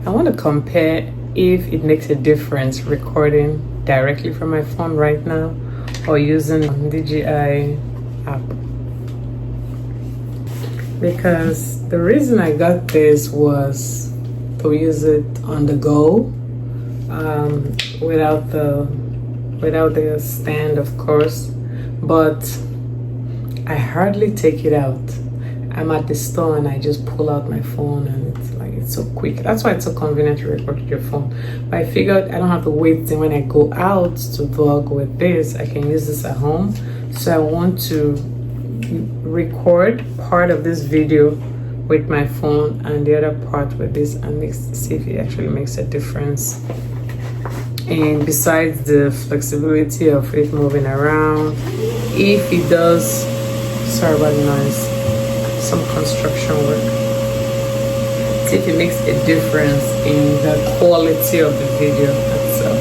I want to compare if it makes a difference recording directly from my phone right now or using DJI app. Because the reason I got this was to use it on the go, without the stand, of course. But I hardly take it out. I'm at the store and I just pull out my phone, and it's so quick. That's why it's so convenient to record with your phone. But I figured I don't have to wait till when I go out to vlog with this. I can use this at home. So I want to record part of this video with my phone and the other part with this, and see if it actually makes a difference. And besides the flexibility of it moving around, if it does, sorry about the noise, some construction work, see if it makes a difference in the quality of the video itself.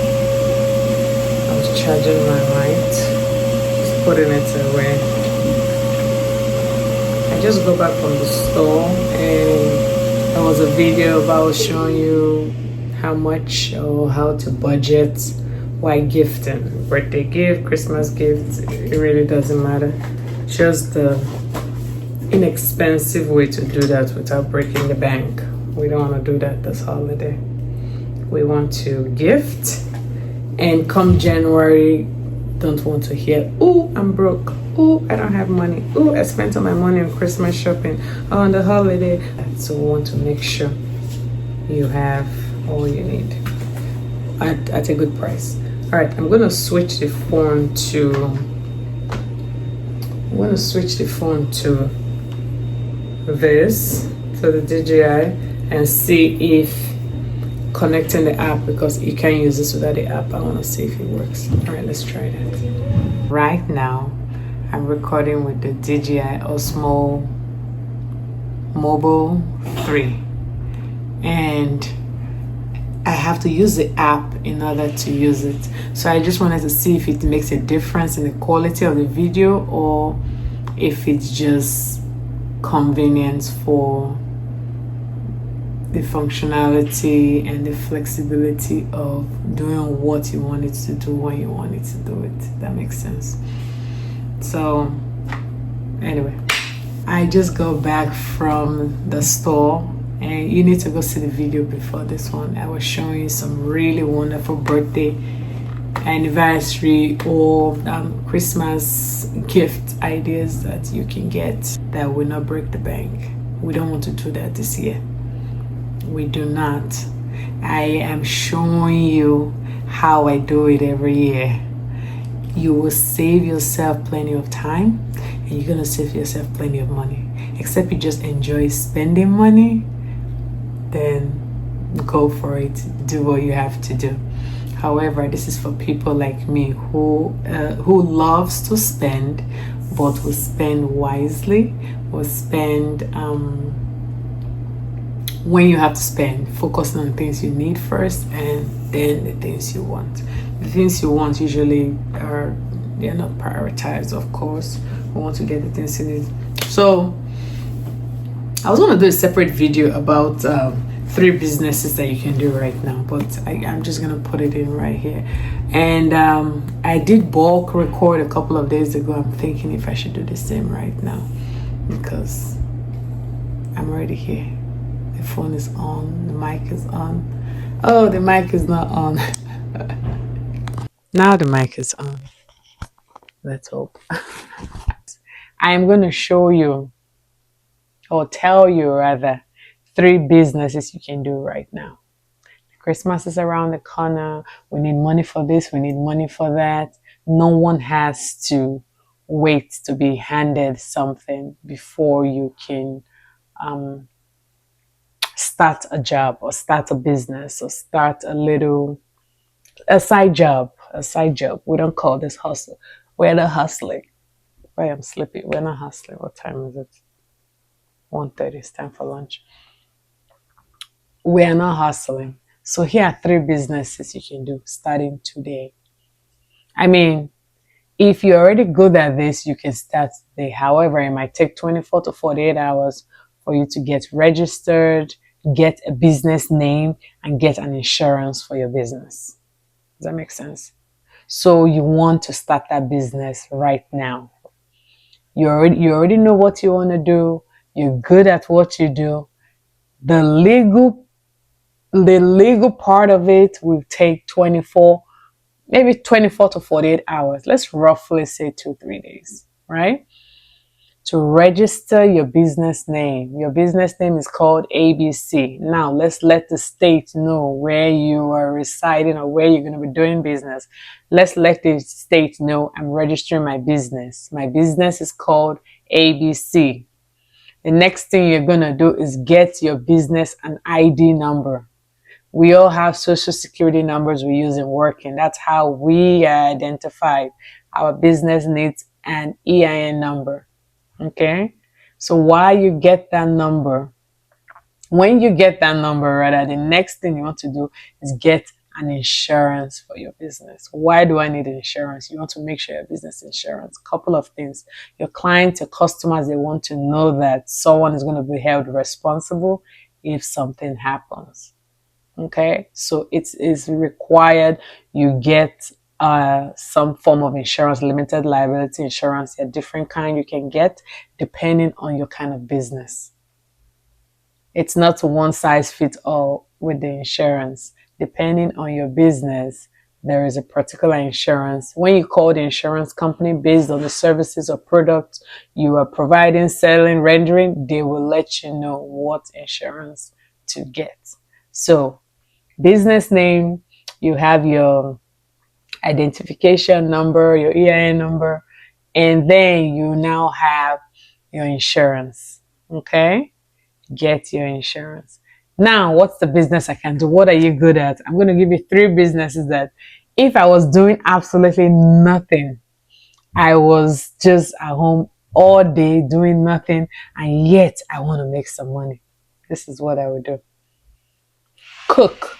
I was charging my light, just putting it away. I just go back from the store, and there was a video about showing you how much or how to budget while gifting. Birthday gift, Christmas gift, it really doesn't matter. Just the inexpensive way to do that without breaking the bank. We don't want to do that this holiday. We want to gift, and come January, don't want to hear, oh, I'm broke, oh, I don't have money, oh, I spent all my money on Christmas shopping, on the holiday. So we want to make sure you have all you need at a good price. All right, I'm going to switch the phone to this, to the DJI, and see if connecting the app, because you can't use this without the app. I want to see if it works. All right, let's try that. Right now I'm recording with the DJI Osmo Mobile 3, and I have to use the app in order to use it. So I just wanted to see if it makes a difference in the quality of the video, or if it's just convenience for the functionality and the flexibility of doing what you want it to do when you want it to do it. That makes sense. So anyway, I just got back from the store, and you need to go see the video before this one. I was showing you some really wonderful birthday, anniversary, or Christmas gift ideas that you can get that will not break the bank. We don't want to do that this year. We do not. I am showing you how I do it every year. You will save yourself plenty of time, and you're gonna save yourself plenty of money. Except you just enjoy spending money, then go for it. Do what you have to do. However, this is for people like me who loves to spend, but will spend wisely, will spend when you have to spend, focusing on things you need first, and then the things you want. The things you want usually they're not prioritized, of course. We want to get the things you need. So I was going to do a separate video about 3 businesses that you can do right now, but I'm just going to put it in right here. And I did bulk record a couple of days ago. I'm thinking if I should do the same right now, because I'm already here. The phone is on, the mic is on. Oh, the mic is not on. Now the mic is on. Let's hope. I'm going to show you, or tell you rather, 3 businesses you can do right now. Christmas is around the corner. We need money for this, we need money for that. No one has to wait to be handed something before you can start a job, or start a business, or start a side job. We don't call this hustle. We're not hustling. Wait, I'm sleepy. We're not hustling. What time is it? 1:30. It's time for lunch. We're not hustling. So here are 3 businesses you can do starting today. I mean, if you're already good at this, you can start today. However, it might take 24 to 48 hours for you to get registered, get a business name, and get an insurance for your business. Does that make sense? So you want to start that business right now. You already know what you want to do. You're good at what you do. The legal part of it will take 24 to 48 hours. Let's roughly say 2-3 days, right? To register your business name. Your business name is called ABC. Now let's let the state know where you are residing or where you're going to be doing business. Let's let the state know I'm registering my business. My business is called ABC. The next thing you're going to do is get your business an ID number. We all have social security numbers we use in working. That's how we identify our business needs an EIN number. Okay. So while you get that number, when you get that number, rather, the next thing you want to do is get an insurance for your business. Why do I need insurance? You want to make sure your business insurance. Couple of things. Your clients, your customers, they want to know that someone is going to be held responsible if something happens. Okay, so it is required you get some form of insurance, limited liability insurance, a different kind you can get depending on your kind of business. It's not one size fits all with the insurance. Depending on your business, there is a particular insurance. When you call the insurance company based on the services or products you are providing, selling, rendering, they will let you know what insurance to get. So business name, you have your identification number, your EIN number, and then you now have your insurance. Okay? Get your insurance. Now, what's the business I can do? What are you good at? I'm going to give you 3 businesses that if I was doing absolutely nothing, I was just at home all day doing nothing, and yet I want to make some money. This is what I would do. Cook.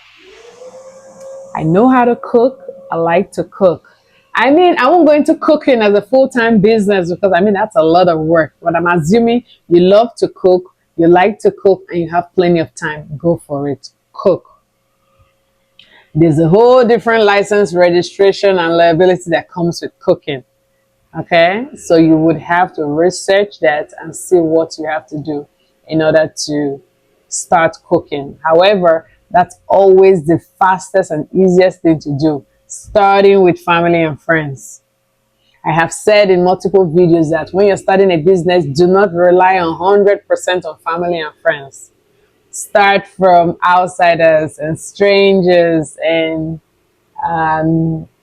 I know how to cook. I like to cook. I mean, I won't go into cooking as a full-time business because I mean, that's a lot of work. But I'm assuming you love to cook, you like to cook, and you have plenty of time. Go for it. Cook. There's a whole different license, registration, and liability that comes with cooking. Okay? So you would have to research that and see what you have to do in order to start cooking. However, that's always the fastest and easiest thing to do, starting with family and friends. I have said in multiple videos that when you're starting a business, do not rely on 100% on family and friends. Start from outsiders and strangers and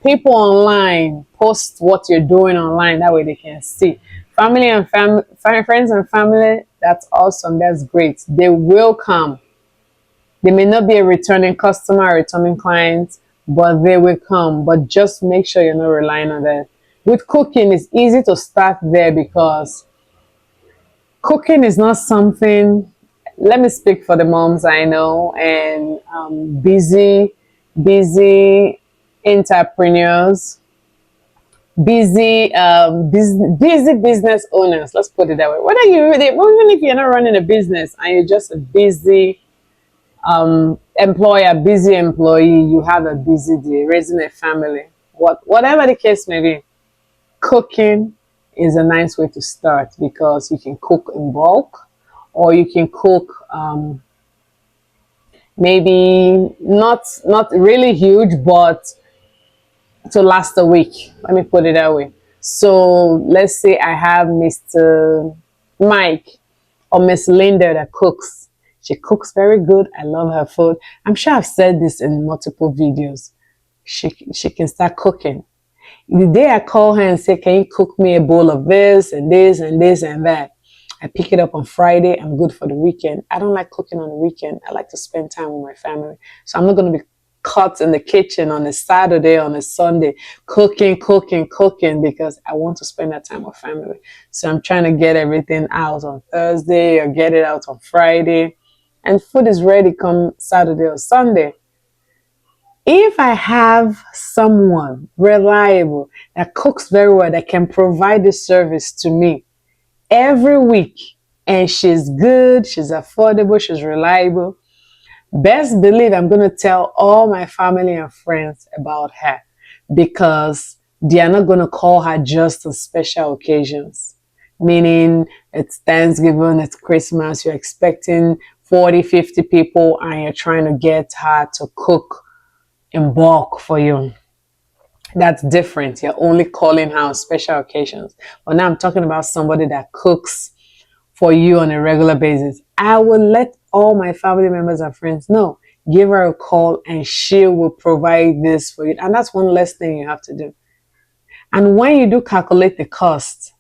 people online. Post what you're doing online. That way they can see. Family and friends and family, that's awesome. That's great. They will come. They may not be a returning customer or returning client, but they will come. But just make sure you're not relying on that. With cooking, it's easy to start there because cooking is not something, let me speak for the moms I know and busy entrepreneurs, busy business owners. Let's put it that way. Even if you're not running a business and you're just a busy employer, busy employee, you have a busy day, raising a family, whatever the case may be, cooking is a nice way to start because you can cook in bulk or you can cook maybe not really huge, but to last a week. Let me put it that way. So let's say I have Mr. Mike or Miss Linda that cooks. She cooks very good. I love her food. I'm sure I've said this in multiple videos. She can start cooking. The day I call her and say, can you cook me a bowl of this and this and this and that? I pick it up on Friday. I'm good for the weekend. I don't like cooking on the weekend. I like to spend time with my family. So I'm not going to be caught in the kitchen on a Saturday, on a Sunday, cooking because I want to spend that time with family. So I'm trying to get everything out on Thursday or get it out on Friday. And food is ready come Saturday or Sunday. If I have someone reliable that cooks very well, that can provide this service to me every week, and she's good, she's affordable, she's reliable, Best believe I'm going to tell all my family and friends about her, because they are not going to call her just on special occasions. Meaning it's Thanksgiving, it's Christmas, you're expecting 40, 50 people and you're trying to get her to cook in bulk for you. That's different. You're only calling her on special occasions. But now I'm talking about somebody that cooks for you on a regular basis. I will let all my family members and friends know. Give her a call and she will provide this for you. And that's one less thing you have to do. And when you do calculate the cost,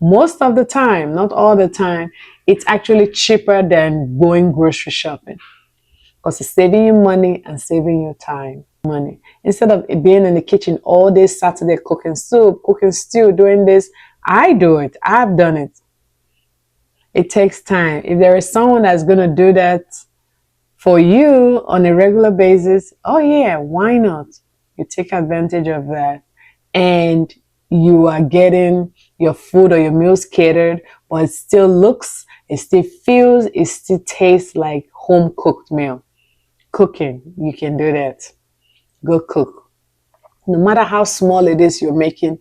most of the time, not all the time, it's actually cheaper than going grocery shopping, because it's saving you money and saving you time. Money. Instead of being in the kitchen all day Saturday cooking soup, cooking stew, doing this, I do it. I've done it. It takes time. If there is someone that's going to do that for you on a regular basis, oh yeah, why not? You take advantage of that and you are getting your food or your meals catered, but it still looks, it still feels, it still tastes like home cooked meal. Cooking, you can do that. Go cook. No matter how small it is you're making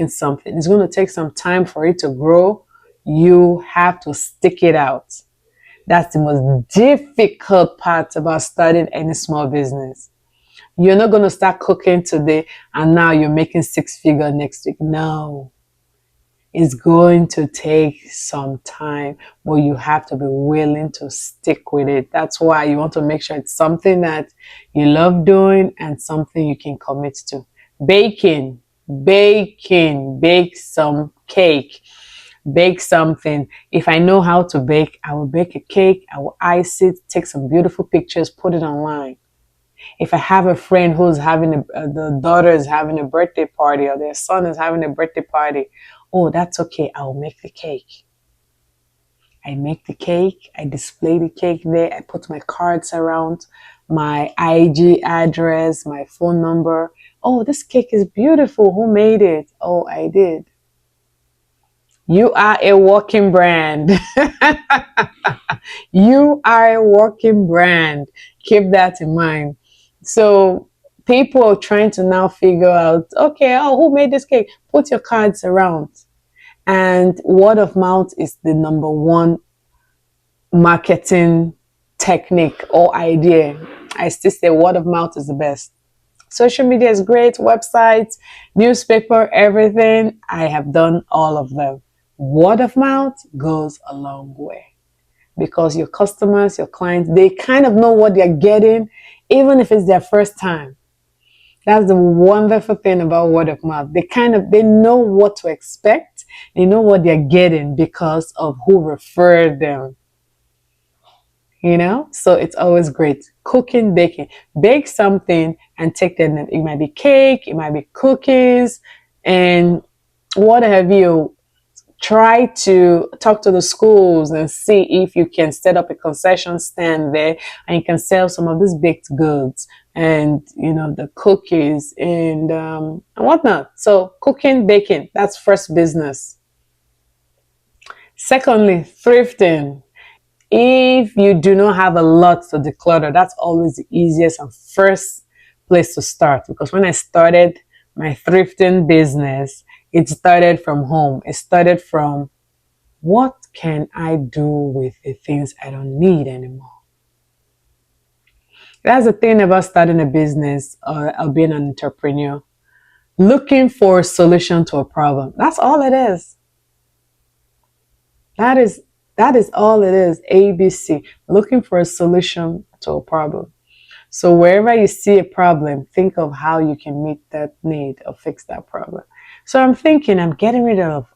something. It's going to take some time for it to grow. You have to stick it out. That's the most difficult part about starting any small business. You're not going to start cooking today and now you're making six figures next week. No. It's going to take some time, but you have to be willing to stick with it. That's why you want to make sure it's something that you love doing and something you can commit to. Baking, bake some cake, bake something. If I know how to bake, I will bake a cake, I will ice it, take some beautiful pictures, put it online. If I have a friend who's the daughter is having a birthday party or their son is having a birthday party, oh, that's okay. I'll make the cake. I make the cake. I display the cake there. I put my cards around, my IG address, my phone number. Oh, this cake is beautiful. Who made it? Oh, I did. You are a walking brand. You are a walking brand. Keep that in mind. So people are trying to now figure out, okay, oh, who made this cake? Put your cards around. And word of mouth is the number one marketing technique or idea. I still say word of mouth is the best. Social media is great, websites, newspaper, everything. I have done all of them. Word of mouth goes a long way, because your customers, your clients, they kind of know what they're getting, even if it's their first time. That's the wonderful thing about word of mouth. They know what to expect. They know what they're getting because of who referred them. So it's always great. Cooking, baking. Bake something and take them. It might be cake, it might be cookies, and what have you. Try to talk to the schools and see if you can set up a concession stand there and you can sell some of these baked goods and the cookies and whatnot. So cooking, baking, that's first business. Secondly, thrifting. If you do not have a lot to declutter, that's always the easiest and first place to start, because when I started my thrifting business, it started from home. It started from, what can I do with the things I don't need anymore? That's the thing about starting a business or being an entrepreneur. Looking for a solution to a problem. That's all it is. That is all it is. ABC. Looking for a solution to a problem. So wherever you see a problem, think of how you can meet that need or fix that problem. So I'm thinking, I'm getting rid of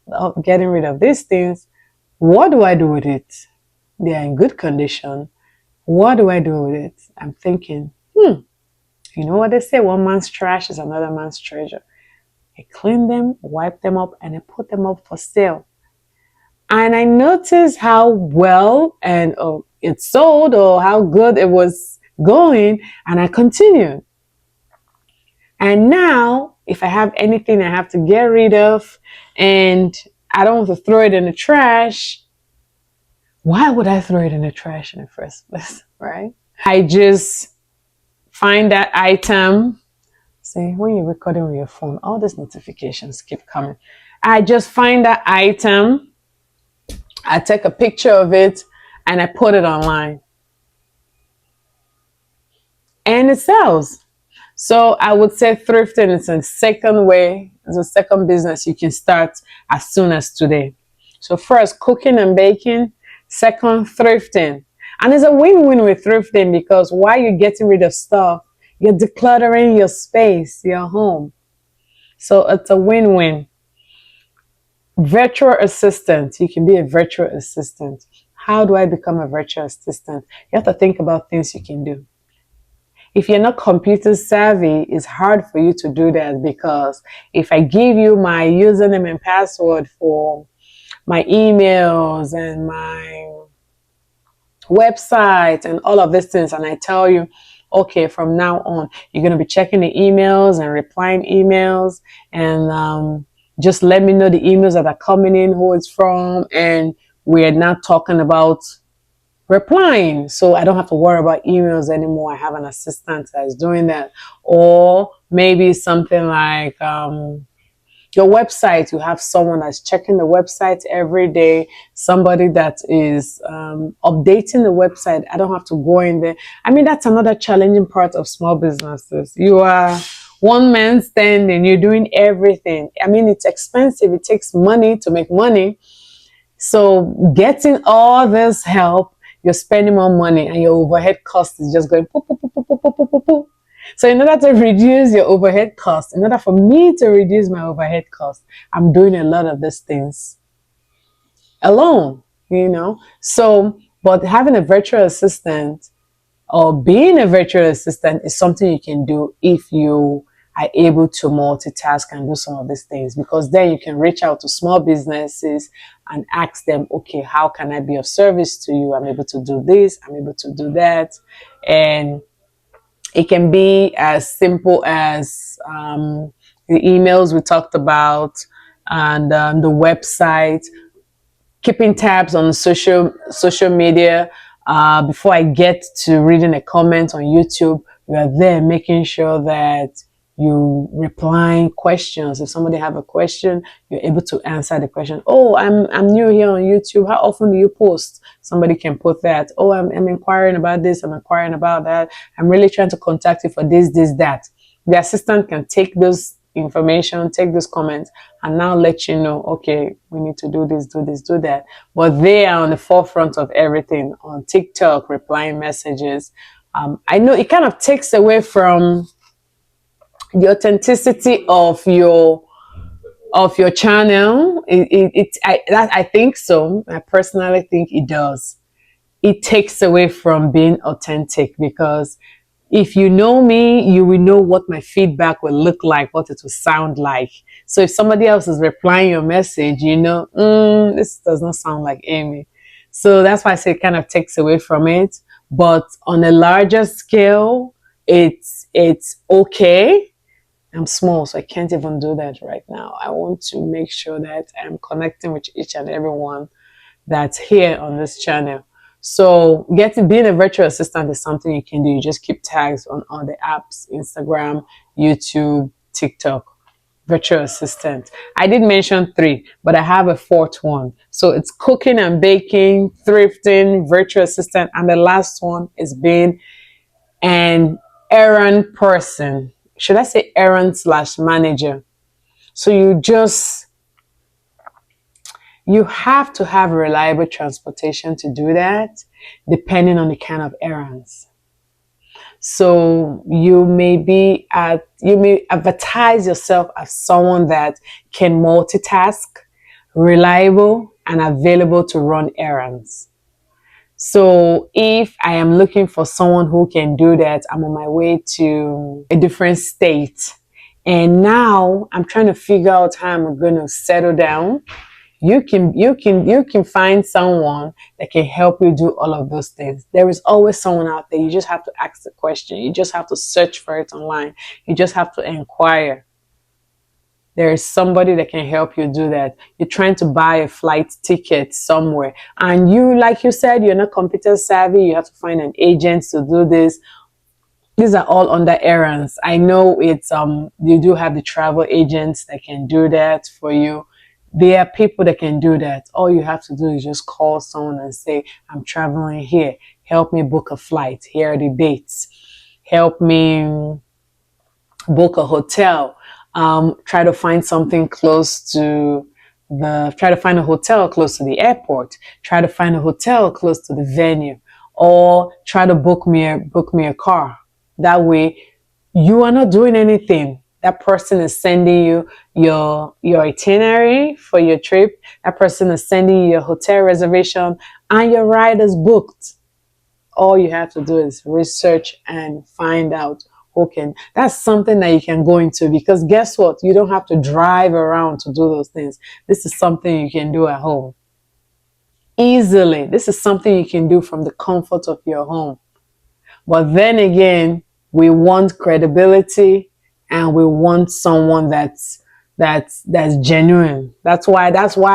these things. What do I do with it? They are in good condition. What do I do with it? I'm thinking, you know what they say? One man's trash is another man's treasure. I clean them, wipe them up, and I put them up for sale. And I noticed how well and it sold, or how good it was going, and I continued. And now, if I have anything I have to get rid of and I don't want to throw it in the trash, why would I throw it in the trash in the first place, right? I just find that item. See, when you're recording on your phone, all these notifications keep coming. I just find that item, I take a picture of it, and I put it online. And it sells. So I would say thrifting is a second way, it's a second business you can start as soon as today. So first, cooking and baking. Second, thrifting. And it's a win-win with thrifting because while you're getting rid of stuff, you're decluttering your space, your home. So it's a win-win. Virtual assistant. You can be a virtual assistant. How do I become a virtual assistant? You have to think about things you can do. If you're not computer savvy, it's hard for you to do that because if I give you my username and password for my emails and my website and all of these things, and I tell you, okay, from now on, you're going to be checking the emails and replying emails and just let me know the emails that are coming in, who it's from, and we're not talking about replying, so I don't have to worry about emails anymore. I have an assistant that is doing that. Or maybe something like your website, you have someone that's checking the website every day, somebody that is updating the website. I don't have to go in there. I mean, that's another challenging part of small businesses. You are one man standing, you're doing everything. I mean, it's expensive, it takes money to make money. So getting all this help, you're spending more money and your overhead cost is just going poo, poo, poo, poo, poo, poo, poo, poo. So in order to reduce your overhead cost, in order for me to reduce my overhead cost, I'm doing a lot of these things alone, you know. So, but having a virtual assistant or being a virtual assistant is something you can do if you are able to multitask and do some of these things, because then you can reach out to small businesses and ask them, okay, how can I be of service to you? I'm able to do this, I'm able to do that. And it can be as simple as the emails we talked about and the website, keeping tabs on social media. Before I get to reading a comment on YouTube, you are there making sure that you replying questions. If somebody have a question, you're able to answer the question. Oh, I'm new here on YouTube. How often do you post? Somebody can put that. Oh, I'm inquiring about this. I'm inquiring about that. I'm really trying to contact you for this, that. The assistant can take those information, take those comments, and now let you know, okay, we need to do this, do that. But they are on the forefront of everything on TikTok, replying messages. I know it kind of takes away from the authenticity of your channel. I think so. I personally think it does. It takes away from being authentic because if you know me, you will know what my feedback will look like, what it will sound like. So if somebody else is replying your message, you know, this does not sound like Amy. So that's why I say it kind of takes away from it. But on a larger scale, it's okay. I'm small, so I can't even do that right now. I want to make sure that I'm connecting with each and everyone that's here on this channel. So being a virtual assistant is something you can do. You just keep tags on all the apps, Instagram, YouTube, TikTok, virtual assistant. I did mention 3, but I have a 4th one. So it's cooking and baking, thrifting, virtual assistant, and the last one is being an errand person. Should I say errand/manager? So you have to have reliable transportation to do that, depending on the kind of errands. So you may advertise yourself as someone that can multitask, reliable, and available to run errands. So if I am looking for someone who can do that, I'm on my way to a different state. And now I'm trying to figure out how I'm going to settle down. You can find someone that can help you do all of those things. There is always someone out there. You just have to ask the question. You just have to search for it online. You just have to inquire. there is somebody that can help you do that. You're trying to buy a flight ticket somewhere, and you, like you said, you're not computer savvy. You have to find an agent to do this. These are all under errands. I know it's you do have the travel agents that can do that for you. There are people that can do that. All you have to do is just call someone and say, I'm traveling here. Help me book a flight. Here are the dates. Help me book a hotel. Try to find something close to try to find a hotel close to the airport. Try to find a hotel close to the venue, or try to book me a car. That way you are not doing anything. That person is sending you your itinerary for your trip. That person is sending you your hotel reservation, and your ride is booked. All you have to do is research and find out who can. That's something that you can go into, because guess what? You don't have to drive around to do those things. This is something you can do at home easily. This is something you can do from the comfort of your home. But then again, we want credibility, and we want someone that's genuine. That's why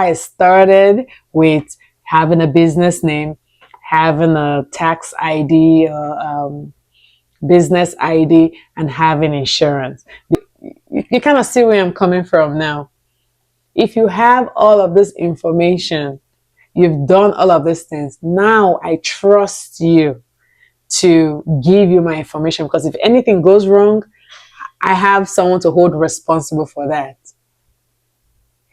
I started with having a business name, having a tax ID, business ID, and having insurance. You kind of see where I'm coming from now. If you have all of this information, you've done all of these things, now I trust you to give you my information, because if anything goes wrong, I have someone to hold responsible for that.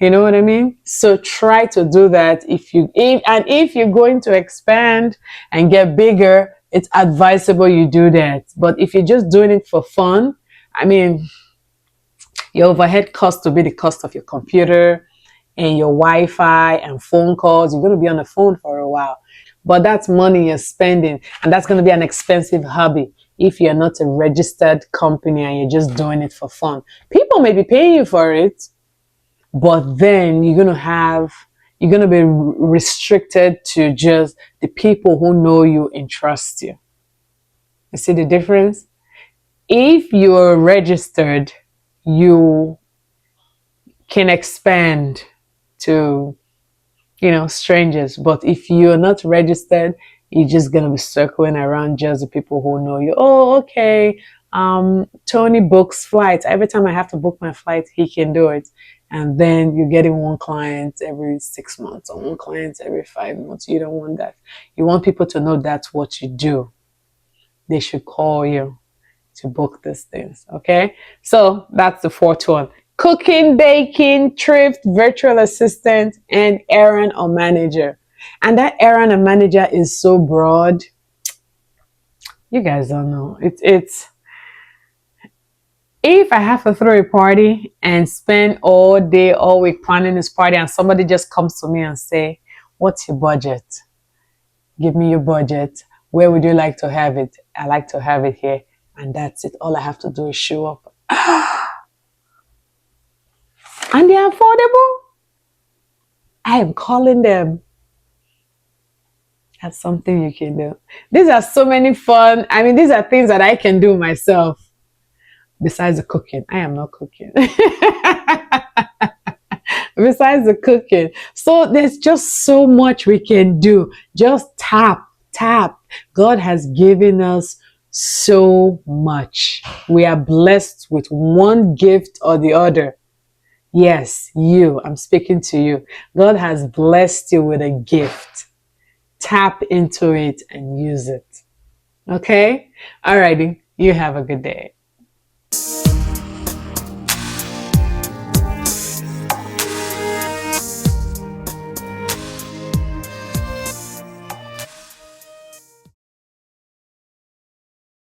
You know what I mean? So try to do that. If you're going to expand and get bigger, it's advisable you do that. But if you're just doing it for fun, I mean, your overhead cost will be the cost of your computer and your Wi-Fi and phone calls. You're going to be on the phone for a while. But that's money you're spending, and that's going to be an expensive hobby if you're not a registered company and you're just doing it for fun. People may be paying you for it, but then you're going to be restricted to just the people who know you and trust you. You see the difference? If you're registered, you can expand to strangers. But if you're not registered, you're just gonna be circling around just the people who know you. Oh, okay. Tony books flights. Every time I have to book my flight, he can do it. And then you're getting one client every 6 months or one client every 5 months. You don't want that. You want people to know that's what you do. They should call you to book these things. Okay. So that's the fourth one. Cooking, baking, thrift, virtual assistant, and errand or manager. And that errand or manager is so broad. You guys don't know. It's if I have to throw a party and spend all day, all week planning this party, and somebody just comes to me and say, what's your budget? Give me your budget. Where would you like to have it? I like to have it here. And that's it. All I have to do is show up. And they're affordable. I am calling them. That's something you can do. These are so many fun. I mean, these are things that I can do myself. Besides the cooking. I am not cooking. Besides the cooking. So there's just so much we can do. Just tap. God has given us so much. We are blessed with one gift or the other. Yes, I'm speaking to you. God has blessed you with a gift. Tap into it and use it. Okay? Alrighty. You have a good day.